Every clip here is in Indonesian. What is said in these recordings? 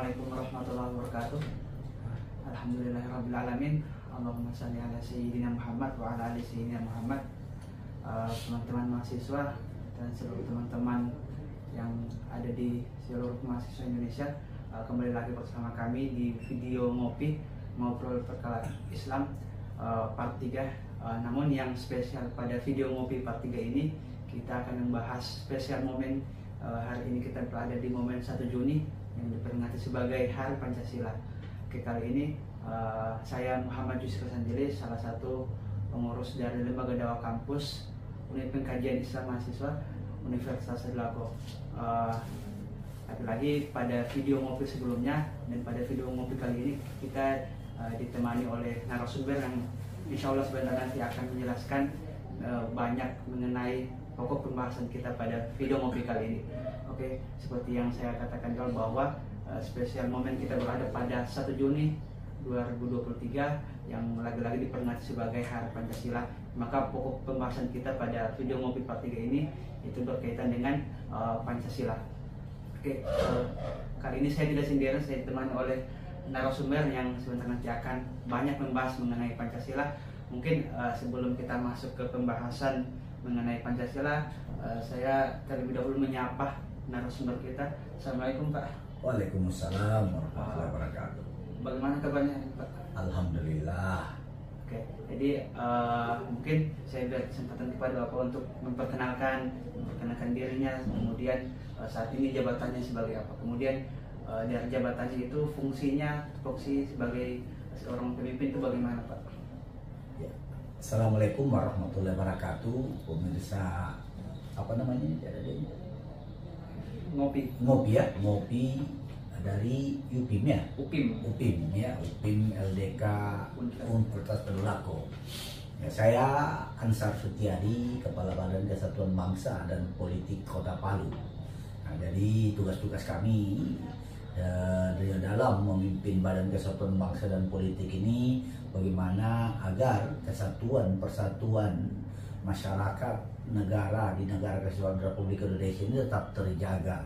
Assalamualaikum warahmatullahi wabarakatuh. Alhamdulillahirrabbilalamin. Allahumma salli ala sayyidina Muhammad wa ala ali sayyidina Muhammad. Teman-teman mahasiswa dan seluruh teman-teman yang ada di seluruh mahasiswa Indonesia, kembali lagi bersama kami di video ngopi ngobrol perkara Islam part 3. Namun yang spesial pada video ngopi part 3 ini, kita akan membahas spesial momen. Hari ini kita berada di momen 1 Juni yang diperingati sebagai Hari Pancasila. Oke, kali ini saya Muhammad Yusril Sanjili, salah satu pengurus dari Lembaga Dakwah Kampus Unit Pengkajian Islam Mahasiswa Universitas Adlago. Lagi pada video ngopi sebelumnya dan pada video ngopi kali ini kita ditemani oleh narasumber yang insya Allah sebentar nanti akan menjelaskan banyak mengenai pokok pembahasan kita pada video ngopi kali ini. Oke, seperti yang saya katakan dulu bahwa spesial momen kita berada pada 1 Juni 2023 yang lagi-lagi diperingati sebagai Hari Pancasila. Maka pokok pembahasan kita pada video ngopi part 3 ini itu berkaitan dengan Pancasila. Oke, kali ini saya tidak sendirian, saya ditemani oleh narasumber yang sebentar nanti akan banyak membahas mengenai Pancasila. Mungkin sebelum kita masuk ke pembahasan mengenai Pancasila, saya terlebih dahulu menyapa narasumber kita. Assalamualaikum Pak. Waalaikumsalam warahmatullahi wabarakatuh. Bagaimana kabarnya Pak? Alhamdulillah. Oke, jadi mungkin saya beri kesempatan kepada Bapak untuk memperkenalkan dirinya, kemudian saat ini jabatannya sebagai apa, kemudian dari jabatannya itu fungsi sebagai seorang pemimpin itu bagaimana Pak? Ya. Assalamualaikum warahmatullahi wabarakatuh. Pemirsa apa namanya? Ngopi dari UPIM ya. UPIM LDK Universitas Adlago. Ya, saya Ansar Sutiadi, Kepala Badan Kesatuan Bangsa dan Politik Kota Palu. Nah, jadi tugas-tugas kami dalam memimpin Badan Kesatuan Bangsa dan Politik ini bagaimana agar kesatuan persatuan masyarakat negara di negara Kesatuan Republik Indonesia ini tetap terjaga,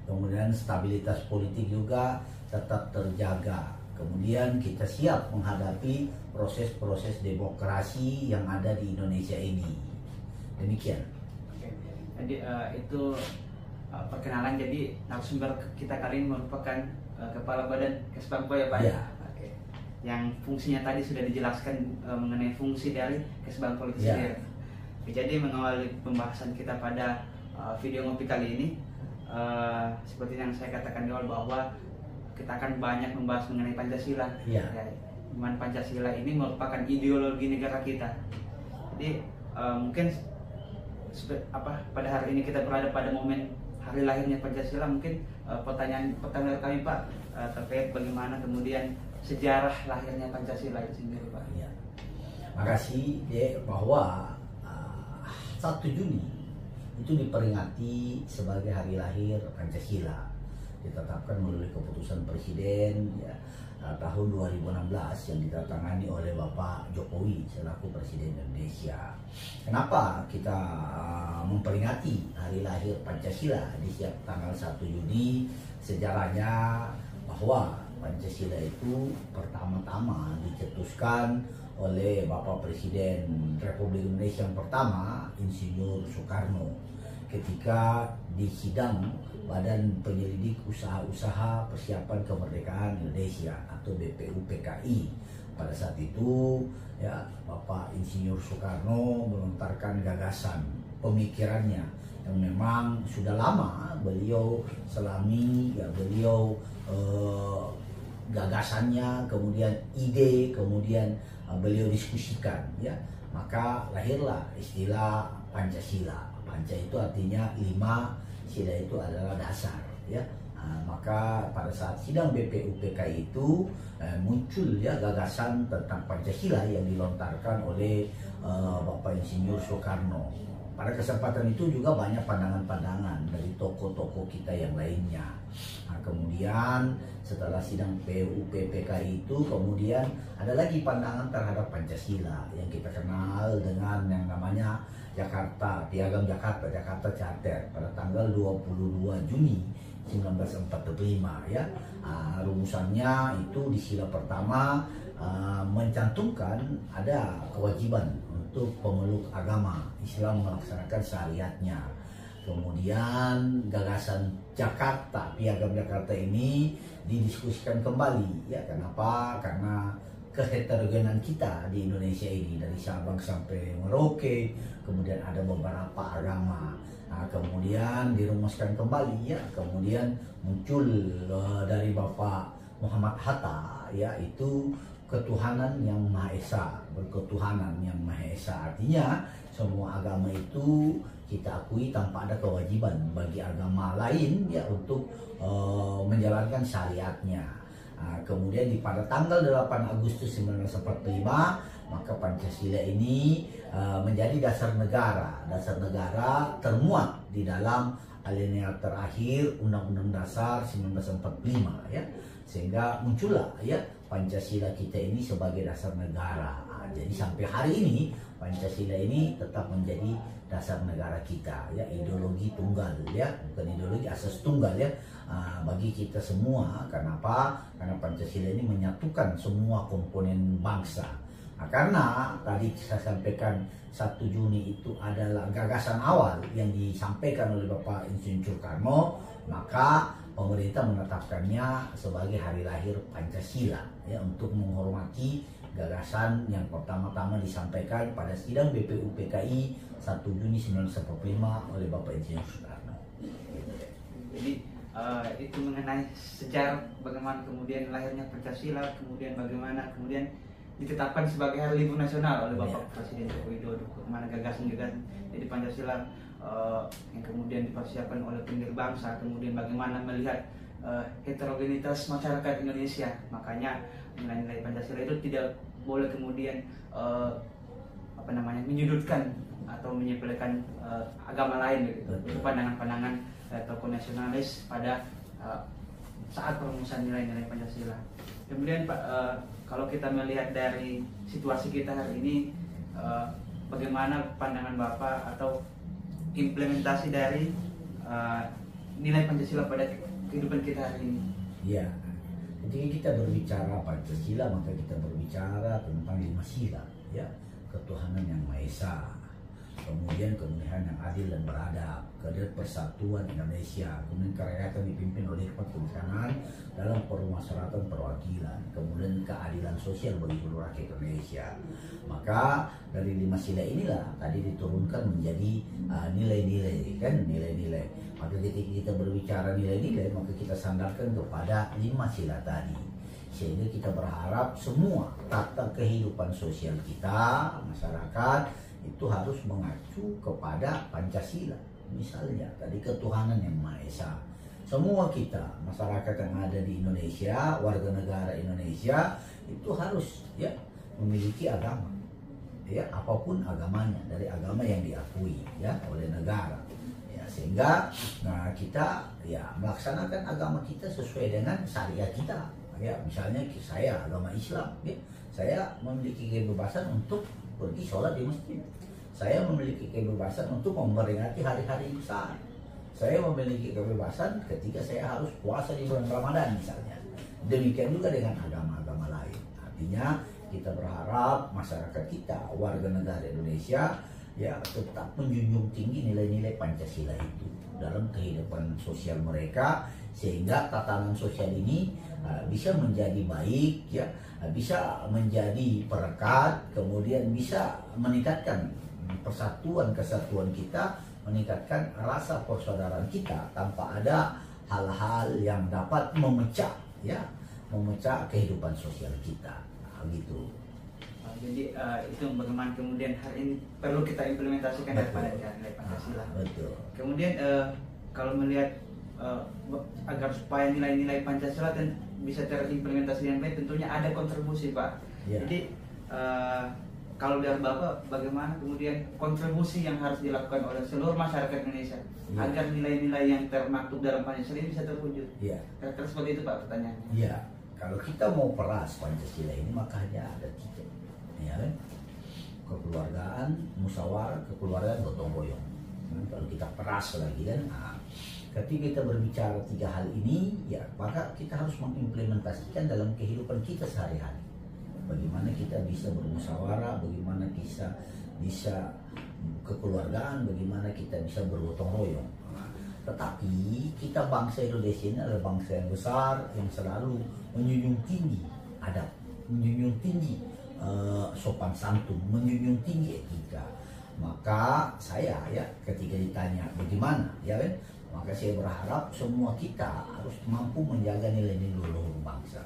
kemudian stabilitas politik juga tetap terjaga, kemudian kita siap menghadapi proses-proses demokrasi yang ada di Indonesia ini. Demikian. Oke. Jadi itu perkenalan. Jadi narasumber kita kali ini merupakan Kepala Badan Kesbangpo ya Pak? Ya. Oke. Yang fungsinya tadi sudah dijelaskan mengenai fungsi dari Kesbangpo itu sendiri. Oke, jadi mengawali pembahasan kita pada video ngopi kali ini, seperti yang saya katakan di awal bahwa kita akan banyak membahas mengenai Pancasila. Ya. Dimana Pancasila ini merupakan ideologi negara kita. Jadi mungkin pada hari ini kita berada pada momen hari lahirnya Pancasila. Mungkin pertanyaan pertama kami Pak terkait bagaimana kemudian sejarah lahirnya Pancasila itu sendiri Pak. Ya. Makasih bahwa 1 Juni itu diperingati sebagai hari lahir Pancasila, ditetapkan melalui keputusan Presiden ya, tahun 2016 yang ditandatangani oleh Bapak Jokowi selaku Presiden Indonesia. Kenapa kita memperingati hari lahir Pancasila di setiap tanggal 1 Juni? Sejarahnya bahwa Pancasila itu pertama-tama dicetuskan oleh Bapak Presiden Republik Indonesia yang pertama, Insinyur Soekarno, ketika di sidang Badan Penyelidik Usaha-Usaha Persiapan Kemerdekaan Indonesia atau BPUPKI. Pada saat itu ya Bapak Insinyur Soekarno melontarkan gagasan pemikirannya yang memang sudah lama beliau selami ya, beliau gagasannya, kemudian ide, kemudian beliau diskusikan ya, maka lahirlah istilah Pancasila. Panca itu artinya 5, sila itu adalah dasar ya. Maka pada saat sidang BPUPKI itu muncul ya gagasan tentang Pancasila yang dilontarkan oleh Bapak Insinyur Soekarno. Pada kesempatan itu juga banyak pandangan-pandangan dari tokoh-tokoh kita yang lainnya. Nah, kemudian setelah sidang PUPPKI itu kemudian ada lagi pandangan terhadap Pancasila yang kita kenal dengan yang namanya Jakarta, Piagam Jakarta Charter pada tanggal 22 Juni 1945 ya. Rumusannya itu di sila pertama mencantumkan ada kewajiban untuk pemeluk agama Islam melaksanakan syariatnya. Kemudian gagasan Jakarta, Piagam Jakarta ini didiskusikan kembali ya. Kenapa? Karena keheterogenan kita di Indonesia ini dari Sabang sampai Merauke, kemudian ada beberapa agama. Kemudian dirumuskan kembali ya, kemudian muncul dari Bapak Muhammad Hatta yaitu ketuhanan yang Maha Esa, berketuhanan yang Maha Esa. Artinya semua agama itu kita akui tanpa ada kewajiban bagi agama lain ya untuk menjalankan syariatnya. Kemudian pada tanggal 8 Agustus 1945 maka Pancasila ini menjadi dasar negara. Dasar negara termuat di dalam alinea terakhir Undang-Undang Dasar 1945 ya. Sehingga muncullah ya Pancasila kita ini sebagai dasar negara. Jadi sampai hari ini Pancasila ini tetap menjadi dasar negara kita ya, ideologi tunggal ya, bukan ideologi asas tunggal ya bagi kita semua. Kenapa? Karena Pancasila ini menyatukan semua komponen bangsa. Karena tadi saya sampaikan 1 Juni itu adalah gagasan awal yang disampaikan oleh Bapak Insinyur Soekarno, maka pemerintah menetapkannya sebagai hari lahir Pancasila ya, untuk menghormati gagasan yang pertama-tama disampaikan pada sidang BPUPKI 1 Juni 1945 oleh Bapak Insinyur Soekarno. Jadi itu mengenai sejarah bagaimana kemudian lahirnya Pancasila, kemudian bagaimana kemudian ditetapkan sebagai hari libur nasional oleh Bapak Presiden Joko Widodo, bagaimana gagasan-gagasan jadi Pancasila yang kemudian dipersiapkan oleh pendiri bangsa, kemudian bagaimana melihat heterogenitas masyarakat Indonesia. Makanya nilai-nilai Pancasila itu tidak boleh kemudian menyudutkan atau menyepelekan agama lain gitu. Itu pandangan-pandangan tokoh nasionalis pada saat perumusan nilai-nilai Pancasila. Kemudian Pak, kalau kita melihat dari situasi kita hari ini, bagaimana pandangan Bapak atau implementasi dari nilai Pancasila pada kehidupan kita hari ini? Ya, ketika kita berbicara Pancasila maka kita berbicara tentang 5 sila ya, ketuhanan yang Maha Esa, kemudian kemuliaan yang adil dan beradab, keadilan persatuan Indonesia, kemudian kerakyatan dipimpin oleh hikmat kebijaksanaan dalam permusyawaratan perwakilan, kemudian keadilan sosial bagi seluruh rakyat Indonesia. Maka dari 5 sila inilah tadi diturunkan menjadi nilai-nilai kan, nilai-nilai. Maka ketika kita berbicara nilai-nilai maka kita sandarkan kepada 5 sila tadi, sehingga kita berharap semua tata kehidupan sosial kita, masyarakat itu harus mengacu kepada Pancasila. Misalnya tadi ketuhanan yang Maha Esa. Semua kita masyarakat yang ada di Indonesia, warga negara Indonesia itu harus ya memiliki agama. Ya, apapun agamanya, dari agama yang diakui ya oleh negara. Ya, sehingga kita ya melaksanakan agama kita sesuai dengan syariat kita. Ya, misalnya saya agama Islam, ya, saya memiliki kebebasan untuk pergi sholat di masjid. Saya memiliki kebebasan untuk memperingati hari-hari besar. Saya memiliki kebebasan ketika saya harus puasa di bulan Ramadan misalnya. Demikian juga dengan agama-agama lain. Artinya kita berharap masyarakat kita, warga negara Indonesia ya tetap menjunjung tinggi nilai-nilai Pancasila itu dalam kehidupan sosial mereka, sehingga tatanan sosial ini bisa menjadi baik ya, bisa menjadi perekat, kemudian bisa meningkatkan persatuan kesatuan kita, meningkatkan rasa persaudaraan kita tanpa ada hal-hal yang dapat memecah kehidupan sosial kita gitu. Jadi itu bagaimana kemudian hari ini perlu kita implementasikan daripada nilai Pancasila. Betul. Kemudian kalau melihat agar supaya nilai-nilai Pancasila bisa terimplementasi dengan baik, tentunya ada kontribusi Pak. Ya. Jadi kalau dari Bapak, bagaimana kemudian kontribusi yang harus dilakukan oleh seluruh masyarakat Indonesia agar nilai-nilai yang termaktub dalam Pancasila ini bisa terwujud? Kira-kira seperti itu Pak pertanyaannya. Iya, kalau kita mau peras Pancasila ini maka hanya ada 3, ya kan? kekeluargaan, musyawarah, kekeluargaan, gotong royong. Kalau kita peras lagi kan, ketika kita berbicara 3 hal ini, ya maka kita harus mengimplementasikan dalam kehidupan kita sehari-hari. Bagaimana kita bisa bermusyawarah, bagaimana kita bisa kekeluargaan, bagaimana kita bisa bergotong royong. Tetapi kita bangsa Indonesia ini adalah bangsa yang besar yang selalu menjunjung tinggi adab, menjunjung tinggi sopan santun, menjunjung tinggi etika. Maka saya ya ketika ditanya bagaimana ya kan, maka saya berharap semua kita harus mampu menjaga nilai-nilai luhur bangsa.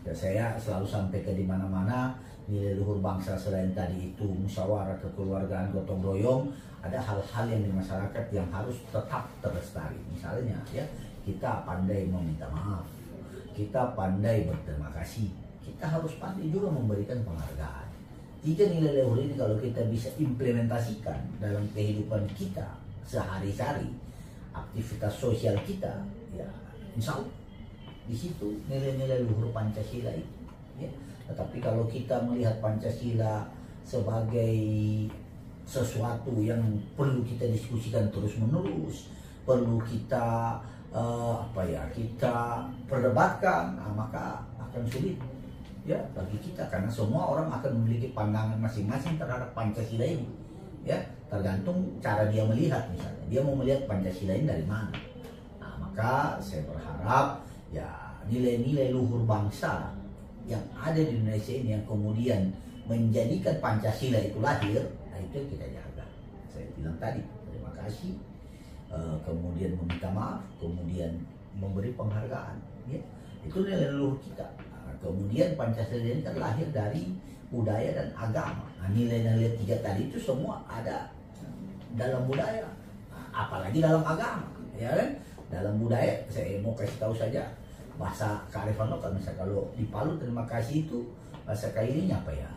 Ya, saya selalu sampaikan di mana-mana nilai luhur bangsa selain tadi itu musyawarah, kekeluargaan, gotong royong, ada hal-hal yang di masyarakat yang harus tetap terlestari. Misalnya ya, kita pandai meminta maaf, kita pandai berterima kasih, kita harus pandai juga memberikan penghargaan. 3 nilai luhur ini kalau kita bisa implementasikan dalam kehidupan kita sehari-hari, aktivitas sosial kita, ya insya Allah di situ nilai-nilai luhur Pancasila itu. Ya. Tetapi kalau kita melihat Pancasila sebagai sesuatu yang perlu kita diskusikan terus-menerus, perlu kita kita perdebatkan, maka akan sulit ya bagi kita, karena semua orang akan memiliki pandangan masing-masing terhadap Pancasila ini. Ya, tergantung cara dia melihat, misalnya dia mau melihat Pancasila ini dari mana. Maka saya berharap ya nilai-nilai luhur bangsa yang ada di Indonesia ini yang kemudian menjadikan Pancasila itu lahir, itu yang kita jaga. Saya bilang tadi, terima kasih, kemudian meminta maaf, kemudian memberi penghargaan, ya. Itu nilai luhur kita. Kemudian Pancasila ini kan lahir dari budaya dan agama. Nilai-nilai 3 tadi itu semua ada dalam budaya, apalagi dalam agama, ya kan? Dalam budaya, saya mau kasih tahu saja bahasa kearifan lokal. Misalnya kalau di Palu terima kasih itu bahasa kailinya apa ya?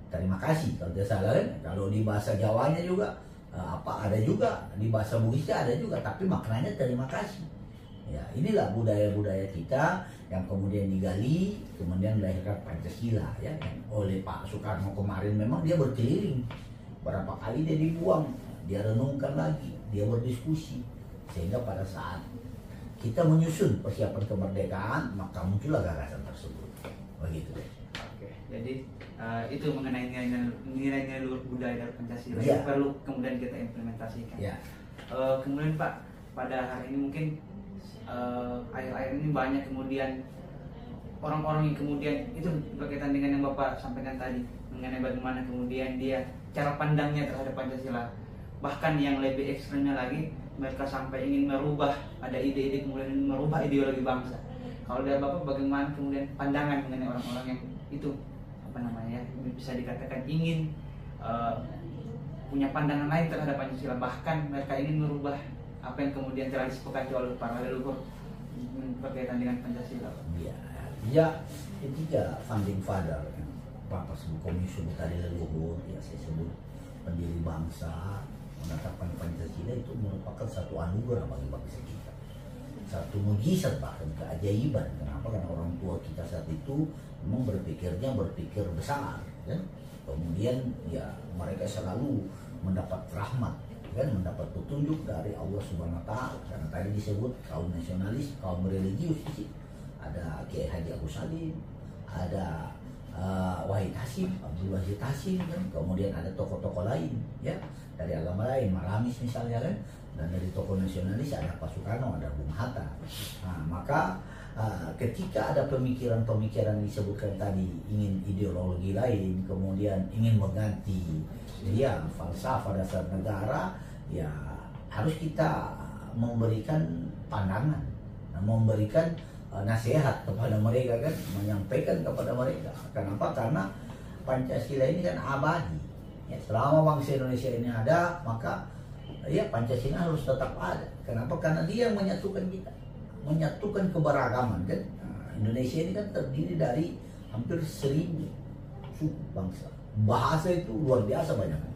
Terima kasih kalau tidak salah kan. Kalau di bahasa Jawanya juga ada juga, di bahasa Bugisnya ada juga, tapi maknanya terima kasih. Ya, inilah budaya-budaya kita yang kemudian digali, kemudian melahirkan Pancasila ya. Yang oleh Pak Soekarno kemarin memang dia berkeliling. Berapa kali dia dibuang, dia renungkan lagi, dia berdiskusi, sehingga pada saat kita menyusun persiapan kemerdekaan, maka muncullah gagasan tersebut. Begitu deh. Oke, jadi itu mengenai nilai-nilai luhur budaya dari Pancasila ya. Yang perlu kemudian kita implementasikan. Ya. Kemudian Pak, pada hari ini mungkin akhir-akhir ini banyak kemudian orang-orang yang kemudian itu berkaitan dengan yang Bapak sampaikan tadi mengenai bagaimana kemudian dia cara pandangnya terhadap Pancasila. Bahkan yang lebih ekstrimnya lagi, mereka sampai ingin merubah, ada ide-ide kemudian merubah ideologi bangsa. Kalau dari Bapak bagaimana kemudian pandangan mengenai orang-orang yang itu bisa dikatakan ingin punya pandangan lain terhadap Pancasila, bahkan mereka ingin merubah apa yang kemudian telah disepakati oleh para leluhur berkaitan dengan Pancasila. Ya, ketiga founding father, Bapak sebut Komisioner tadi leluhur, ya saya sebut pendiri bangsa, menetapkan Pancasila itu merupakan satu anugerah bagi bangsa kita, satu mujizat, bahkan keajaiban. Kenapa? Karena orang tua kita saat itu memang berpikir besar, kan? Kemudian ya mereka selalu mendapat rahmat, kan, mendapat petunjuk dari Allah Subhanahu Wa Taala. Karena tadi disebut kaum nasionalis, kaum religius di situ. Ada Kiai Haji Agus Salim, ada Wahid Hasim, Abdul Wahid Hasim, kan? Kemudian ada tokoh-tokoh lain, ya, dari agama lain, Maramis misalnya, kan? Dan dari tokoh nasionalis ada Pak Soekarno, ada Bung Hatta. Nah, maka ketika ada pemikiran-pemikiran disebutkan tadi, ingin ideologi lain, kemudian ingin mengganti ya falsafah dasar negara, ya harus kita memberikan pandangan, memberikan nasihat kepada mereka, kan, menyampaikan kepada mereka. Kenapa? Karena Pancasila ini kan abadi. Ya, selama bangsa Indonesia ini ada, maka ya Pancasila harus tetap ada. Kenapa? Karena dia yang menyatukan kita, menyatukan keberagaman, kan. Indonesia ini kan terdiri dari hampir 1000 suku bangsa. Bahasa itu luar biasa banyak, kan?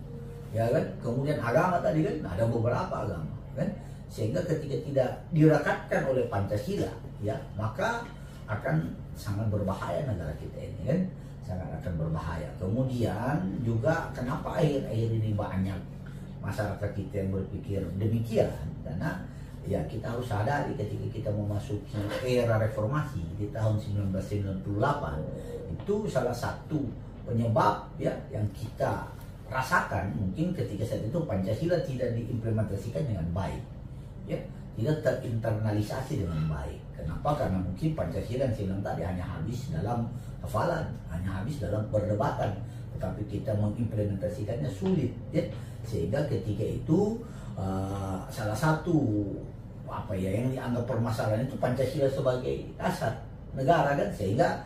Ya kan. Kemudian agama tadi, kan, ada beberapa agama, kan. Sehingga ketika tidak direkatkan oleh Pancasila, ya, maka akan sangat berbahaya negara kita ini, kan. sangat akan berbahaya. Kemudian juga kenapa akhir-akhir ini banyak masyarakat kita yang berpikir demikian, karena ya kita harus sadari ketika kita memasuki era reformasi di tahun 1998 itu salah satu penyebab ya yang kita rasakan mungkin ketika saat itu Pancasila tidak diimplementasikan dengan baik, ya tidak terinternalisasi dengan baik. Kenapa? Karena mungkin Pancasila yang saya bilang tadi hanya habis dalam hafalan, hanya habis dalam perdebatan, tetapi kita mengimplementasikannya sulit, ya. Sehingga ketika itu salah satu apa ya yang dianggap permasalahan itu Pancasila sebagai dasar negara kan, sehingga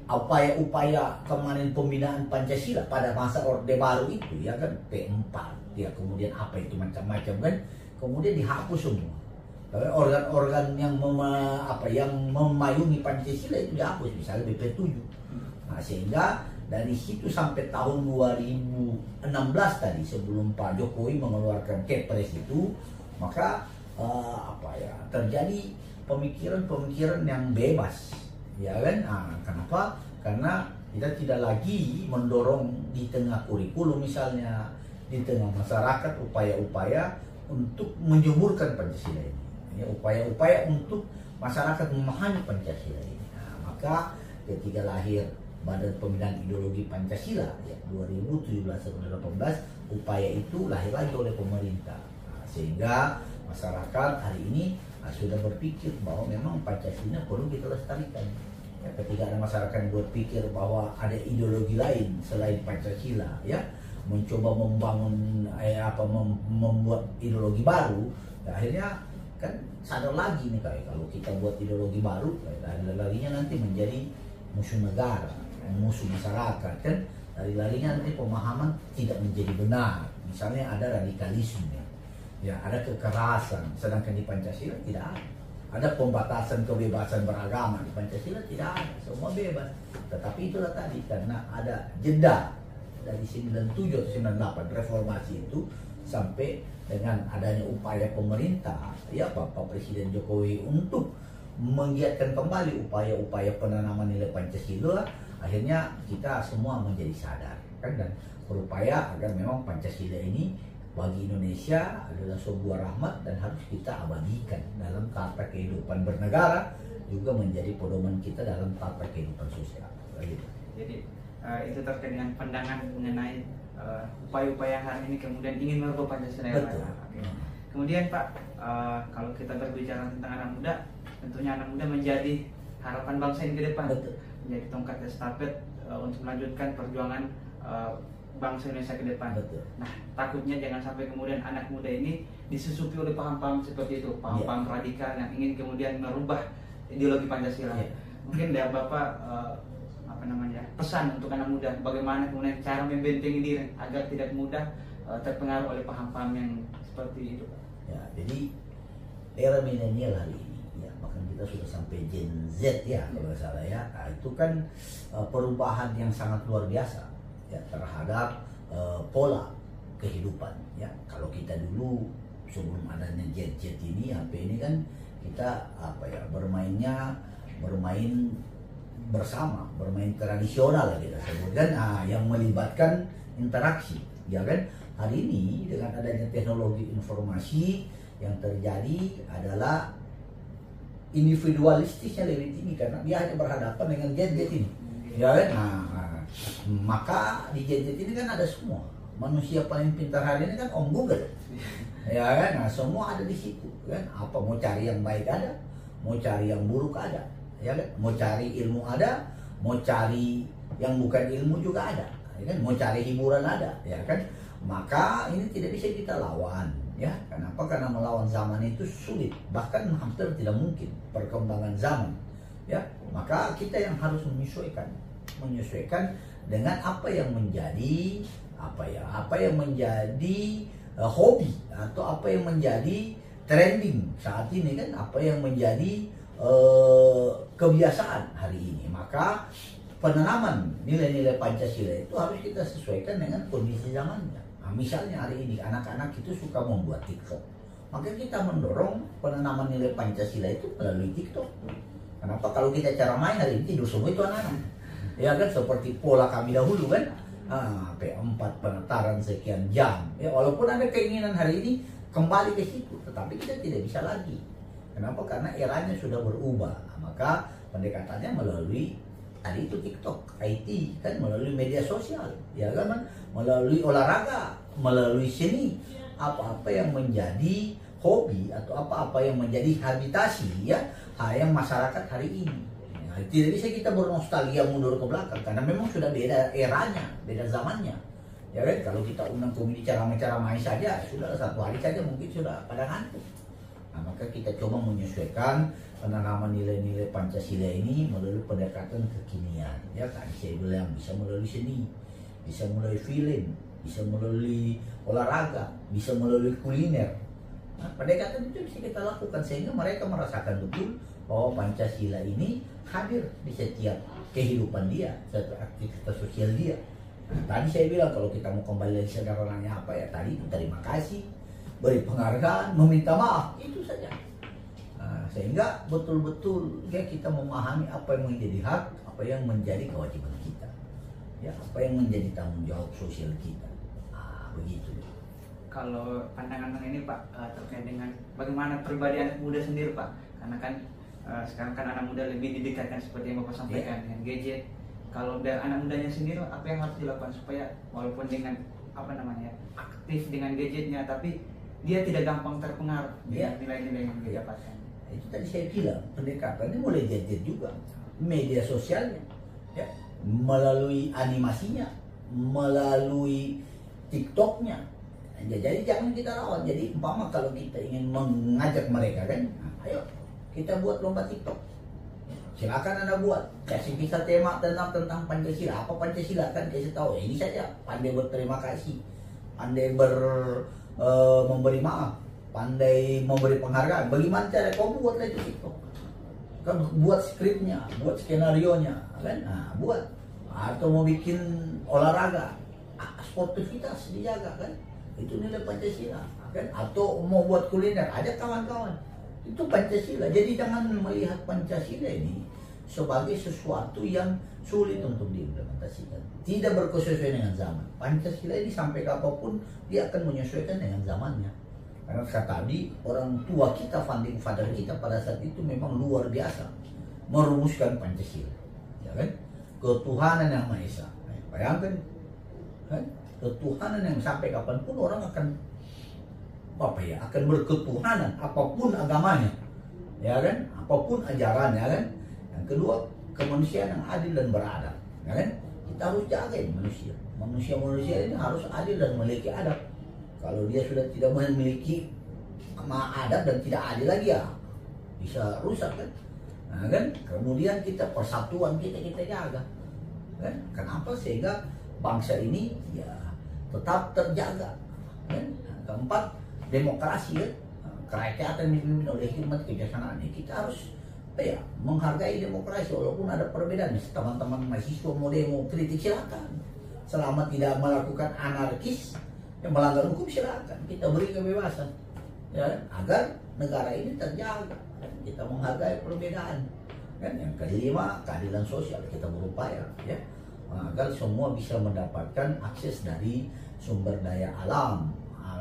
upaya-upaya kemarin pembinaan Pancasila pada masa Orde Baru itu ya kan P4 ya, kemudian apa itu macam-macam kan, kemudian dihapus semua. Organ-organ yang memayungi Pancasila itu dihapus, misalnya BP7. Nah, sehingga dari situ sampai tahun 2016 tadi sebelum Pak Jokowi mengeluarkan Kepres itu, maka terjadi pemikiran-pemikiran yang bebas, ya kan? Nah, kenapa? Karena kita tidak lagi mendorong di tengah kurikulum misalnya, di tengah masyarakat upaya-upaya untuk menjeburkan Pancasila ini, ya, upaya-upaya untuk masyarakat memahami Pancasila ini. Nah, maka ketika lahir Badan Pembinaan Ideologi Pancasila ya 2017-2018, upaya itu lahir lagi oleh pemerintah. Nah, sehingga masyarakat hari ini sudah berpikir bahwa memang Pancasila perlu kita lestarikan. Ya, ketika ada masyarakat yang berpikir bahwa ada ideologi lain selain Pancasila, ya mencoba membangun membuat ideologi baru, ya, akhirnya kan sadar lagi nih kayak kalau kita buat ideologi baru, larinya nanti menjadi musuh negara, musuh masyarakat kan, larinya nanti pemahaman tidak menjadi benar. Misalnya ada radikalisme, ya ada kekerasan, sedangkan di Pancasila tidak ada. Ada pembatasan kebebasan beragama, di Pancasila tidak ada, semua bebas. Tetapi itulah tadi, karena ada jeda dari 97 atau 98 reformasi itu sampai dengan adanya upaya pemerintah, ya Bapak Presiden Jokowi untuk menggiatkan kembali upaya-upaya penanaman nilai Pancasila, akhirnya kita semua menjadi sadar kan, dan berupaya agar memang Pancasila ini bagi Indonesia adalah sebuah rahmat dan harus kita abadikan dalam tata kehidupan bernegara, juga menjadi pedoman kita dalam tata kehidupan sosial. Gitu. Jadi itu terkait dengan pandangan mengenai upaya-upaya hari ini kemudian ingin merubah Pancasila. Oke. Kemudian Pak, kalau kita berbicara tentang anak muda, tentunya anak muda menjadi harapan bangsa ini ke depan. Betul. Menjadi tongkat estafet untuk melanjutkan perjuangan bangsa Indonesia ke depan. Betul. Nah, takutnya jangan sampai kemudian anak muda ini disusupi oleh paham-paham seperti itu, paham-paham radikal yang ingin kemudian merubah ideologi Pancasila. Mungkin dari Bapak pesan untuk anak muda, bagaimana kemudian cara membentengi diri agar tidak mudah terpengaruh oleh paham-paham yang seperti itu. Ya, jadi era milenial hari ini, ya, bahkan kita sudah sampai Gen Z ya kalau nggak salah ya. Nah, itu kan perubahan yang sangat luar biasa ya terhadap pola kehidupan ya. Kalau kita dulu sebelum adanya gadget ini, HP ini kan kita bermain bersama, bermain tradisional kita sebutkan, yang melibatkan interaksi ya kan. Hari ini dengan adanya teknologi informasi yang terjadi adalah individualistisnya lebih tinggi karena dia hanya berhadapan dengan gadget ini ya kan. Maka di gadget ini kan ada semua. Manusia paling pintar hari ini kan Om Google, ya kan. Nah, semua ada di situ, kan. Apa mau cari yang baik ada, mau cari yang buruk ada, ya kan. Mau cari ilmu ada, mau cari yang bukan ilmu juga ada, ya kan. Mau cari hiburan ada, ya kan. Maka ini tidak bisa kita lawan, ya. Kenapa? Karena melawan zaman itu sulit, bahkan hampir tidak mungkin perkembangan zaman, ya. Maka kita yang harus menyesuaikan dengan apa yang menjadi hobi atau apa yang menjadi trending saat ini kan, apa yang menjadi kebiasaan hari ini. Maka penanaman nilai-nilai Pancasila itu harus kita sesuaikan dengan kondisi zamannya. Nah, misalnya hari ini anak-anak itu suka membuat TikTok, maka kita mendorong penanaman nilai Pancasila itu melalui TikTok. Kenapa? Kalau kita cara main hari ini tidur semua itu anak-anak. Ya kan, seperti pola kami dahulu kan, P4 penetaran sekian jam. Ya walaupun ada keinginan hari ini kembali ke situ, tetapi kita tidak bisa lagi. Kenapa? Karena eranya sudah berubah. Maka pendekatannya melalui tadi itu TikTok, IT kan, melalui media sosial, ya kan, melalui olahraga, melalui seni, apa-apa yang menjadi hobi atau apa-apa yang menjadi habitasi ya yang masyarakat hari ini. Nah, tidak bisa kita bernostalgia mundur ke belakang karena memang sudah beda eranya, beda zamannya. Ya kan, kalau kita undang komedi cara main saja sudah satu hari saja mungkin sudah pada ngantuk. Nah, maka kita coba menyesuaikan penanaman nilai-nilai Pancasila ini melalui pendekatan kekinian. Ya kan, saya bilang bisa melalui seni, bisa melalui film, bisa melalui olahraga, bisa melalui kuliner. Nah, pendekatan itu bisa kita lakukan sehingga mereka merasakan betul bahwa Pancasila ini hadir di setiap kehidupan dia, setiap aktivitas sosial dia. Nah, tadi saya bilang kalau kita mau kembali lagi sederhananya apa ya tadi itu terima kasih, beri penghargaan, meminta maaf, itu saja. Nah, sehingga betul-betul ya kita memahami apa yang menjadi hak, apa yang menjadi kewajiban kita, ya apa yang menjadi tanggung jawab sosial kita. Begitu. Kalau pandangan ini Pak terkait dengan bagaimana pribadi anak muda sendiri Pak, karena kan sekarang kan anak muda lebih didekatkan seperti yang Bapak sampaikan dengan gadget. Kalau dari anak mudanya sendiri apa yang harus dilakukan supaya walaupun dengan aktif dengan gadgetnya tapi dia tidak gampang terpengaruh dengan nilai-nilai yang dia dapatkan. Itu tadi saya bilang pendekatannya mulai gadget juga, media sosialnya, ya, melalui animasinya, melalui TikToknya. Ya, jadi jangan kita lawan. Jadi umpama kalau kita ingin mengajak mereka kan, ayo kita buat lomba TikTok. Silakan Anda buat. Kasih kisah tema tentang Pancasila. Apa Pancasila kan kasih tahu. Ini saja. Pandai berterima kasih, pandai memberi maaf, pandai memberi penghargaan. Bagaimana cara kau buat lagi TikTok? Kan buat skripnya, buat skenarionya, kan? Nah, buat. Atau mau bikin olahraga, sportivitas dijaga kan? Itu nilai Pancasila kan? Atau mau buat kuliner, ada kawan-kawan, itu Pancasila. Jadi jangan melihat Pancasila ini sebagai sesuatu yang sulit untuk diimplementasikan, tidak berkesesuaian dengan zaman. Pancasila ini sampai apapun dia akan menyesuaikan dengan zamannya. Karena tadi orang tua kita, founding father kita pada saat itu memang luar biasa merumuskan Pancasila, ya kan? Ketuhanan yang Maha Esa. Bayangkan kan? Ketuhanan yang sampai kapanpun orang akan akan berketuhanan apapun agamanya, ya kan, apapun ajarannya kan. Yang kedua, kemanusiaan yang adil dan beradab, ya kan. Kita harus jaga manusia ini harus adil dan memiliki adab. Kalau dia sudah tidak memiliki adab dan tidak adil lagi ya bisa rusak kan. Nah, kan kemudian kita persatuan kita jaga kan. Kenapa? Sehingga bangsa ini ya tetap terjaga kan? Keempat, demokrasi kan, kerakyatan dipimpin oleh hikmat kebijaksanaan. Kita harus menghargai demokrasi walaupun ada perbedaan. Teman-teman mahasiswa mau demo kritik silakan, selama tidak melakukan anarkis yang melanggar hukum silakan, kita beri kebebasan ya, agar negara ini terjaga. Kita menghargai perbedaan kan. Yang kelima, keadilan sosial. Kita berupaya ya agar semua bisa mendapatkan akses dari sumber daya alam,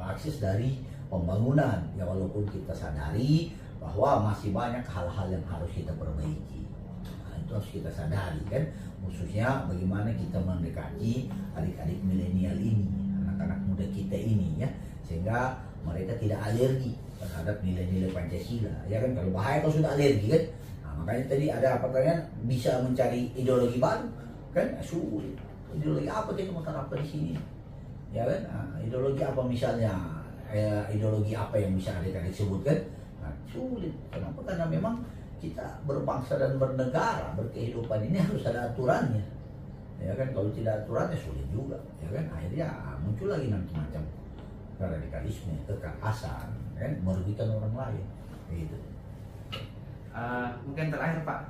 akses dari pembangunan ya, walaupun kita sadari bahwa masih banyak hal-hal yang harus kita perbaiki. Nah, itu harus kita sadari kan, khususnya bagaimana kita mendekati adik-adik milenial ini, anak-anak muda kita ini ya, sehingga mereka tidak alergi terhadap nilai-nilai Pancasila ya kan. Kalau bahaya kalau sudah alergi kan. Nah, makanya tadi ada pertanyaan, bisa mencari ideologi baru kan, sulit. Ideologi apa kita mau terapkan di sini ya kan. Nah, ideologi apa misalnya, ideologi apa yang bisa adik-adik sebutkan? Nah, sulit. Kenapa? Karena memang kita berbangsa dan bernegara, berkehidupan ini harus ada aturannya ya kan. Kalau tidak aturannya sulit juga ya kan. Akhirnya muncul lagi macam-macam radikalisme, kekerasan kan, merugikan orang lain gitu. Mungkin terakhir Pak,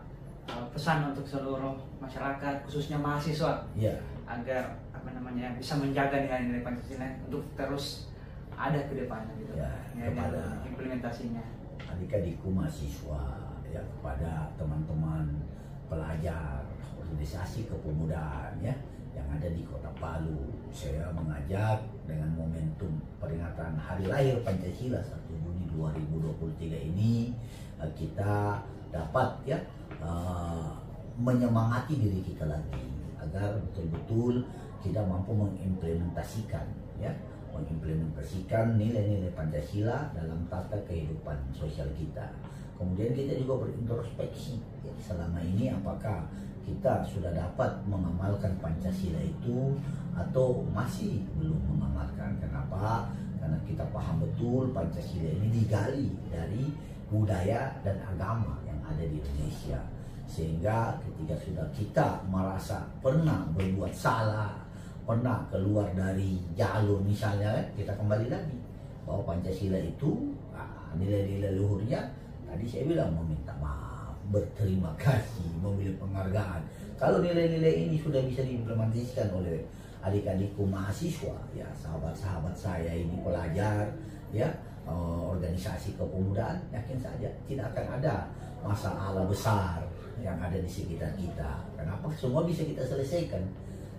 pesan untuk seluruh masyarakat khususnya mahasiswa ya, agar bisa menjaga nilai-nilai Pancasila untuk terus ada ke depannya gitu ya, kepada implementasinya. Adik-adikku mahasiswa ya, kepada teman-teman pelajar organisasi kepemudaan ya yang ada di Kota Palu. Saya mengajak dengan momentum peringatan Hari Lahir Pancasila 1 Juni 2023 ini kita dapat ya menyemangati diri kita lagi agar betul-betul kita mampu mengimplementasikan nilai-nilai Pancasila dalam tata kehidupan sosial kita. Kemudian kita juga berintrospeksi ya, selama ini apakah kita sudah dapat mengamalkan Pancasila itu atau masih belum mengamalkan. Kenapa? Karena kita paham betul Pancasila ini digali dari budaya dan agama yang ada di Indonesia. Sehingga ketika sudah kita merasa pernah berbuat salah, pernah keluar dari jalur misalnya, kita kembali lagi bahwa Pancasila itu nilai-nilai luhurnya tadi saya bilang meminta maaf, berterima kasih, memilih penghargaan. Kalau nilai-nilai ini sudah bisa diimplementasikan oleh adik-adikku mahasiswa, ya sahabat-sahabat saya ini pelajar, ya organisasi kepemudaan, yakin saja tidak akan ada masalah besar yang ada di sekitar kita. Kenapa? Semua bisa kita selesaikan.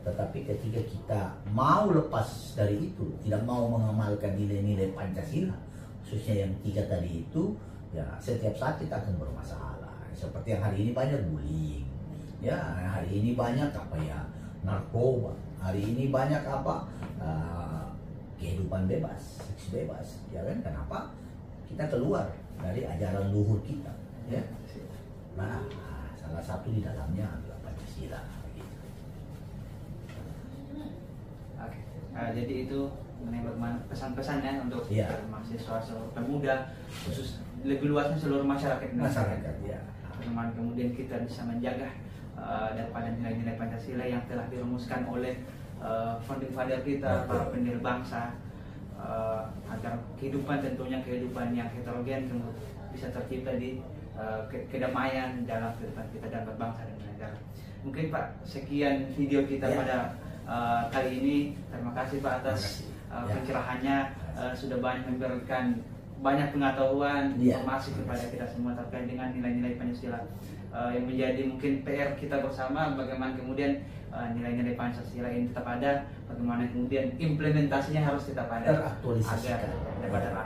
Tetapi ketika kita mau lepas dari itu, tidak mau mengamalkan nilai-nilai Pancasila, khususnya yang 3 tadi itu, ya setiap saat kita akan bermasalah. Seperti yang hari ini banyak bullying, ya hari ini banyak narkoba, hari ini banyak kehidupan bebas, seks bebas, ya kan? Kenapa? Kita keluar dari ajaran luhur kita, ya. Nah, salah satu di dalamnya adalah Pancasila. Oke. Jadi itu mengenai pesan-pesan ya untuk mahasiswa, seluruh pemuda, khusus lebih luasnya seluruh masyarakat Indonesia. Ya. Bagaimana kemudian kita bisa menjaga daripada nilai-nilai Pancasila yang telah dirumuskan oleh founding father kita, para pendiri bangsa, agar kehidupan tentunya kehidupan yang heterogen bisa tercipta di kedamaian dalam kehidupan kita dan berbangsa dan bernegara. Mungkin Pak, sekian video kita pada kali ini. Terima kasih Pak atas pencerahannya, sudah banyak memberikan banyak pengetahuan, informasi kepada kita semua terkait dengan nilai-nilai Pancasila yang menjadi mungkin PR kita bersama. Bagaimana kemudian nilai-nilai Pancasila ini tetap ada, bagaimana kemudian implementasinya harus tetap ada, agar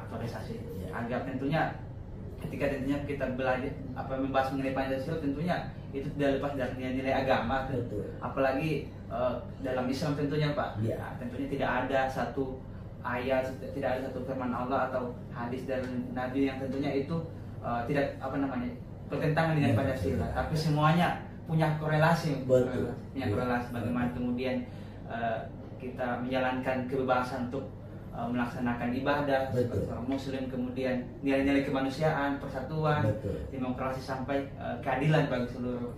aktualisasi, agar tentunya ketika kita belajar membahas mengenai Pancasila, tentunya itu tidak lepas dari nilai-nilai agama. Apalagi dalam Islam tentunya Pak, tentunya tidak ada satu ayat, tidak ada satu firman Allah atau hadis dari Nabi yang tentunya itu tidak bertentangan dengan Pancasila, tapi semuanya punya korelasi, bagaimana kemudian kita menjalankan kebebasan untuk melaksanakan ibadah sebagai seorang Muslim, kemudian nilai-nilai kemanusiaan, persatuan, demokrasi sampai keadilan bagi seluruh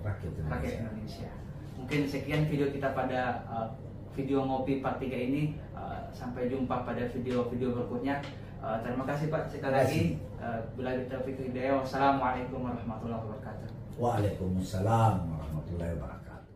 rakyat Indonesia. Mungkin sekian video kita pada video ngopi part 3 ini. Sampai jumpa pada video-video berikutnya. Terima kasih Pak sekali lagi. Billahi taufiq wal hidayah. Wassalamualaikum warahmatullahi wabarakatuh. Waalaikumsalam warahmatullahi wabarakatuh.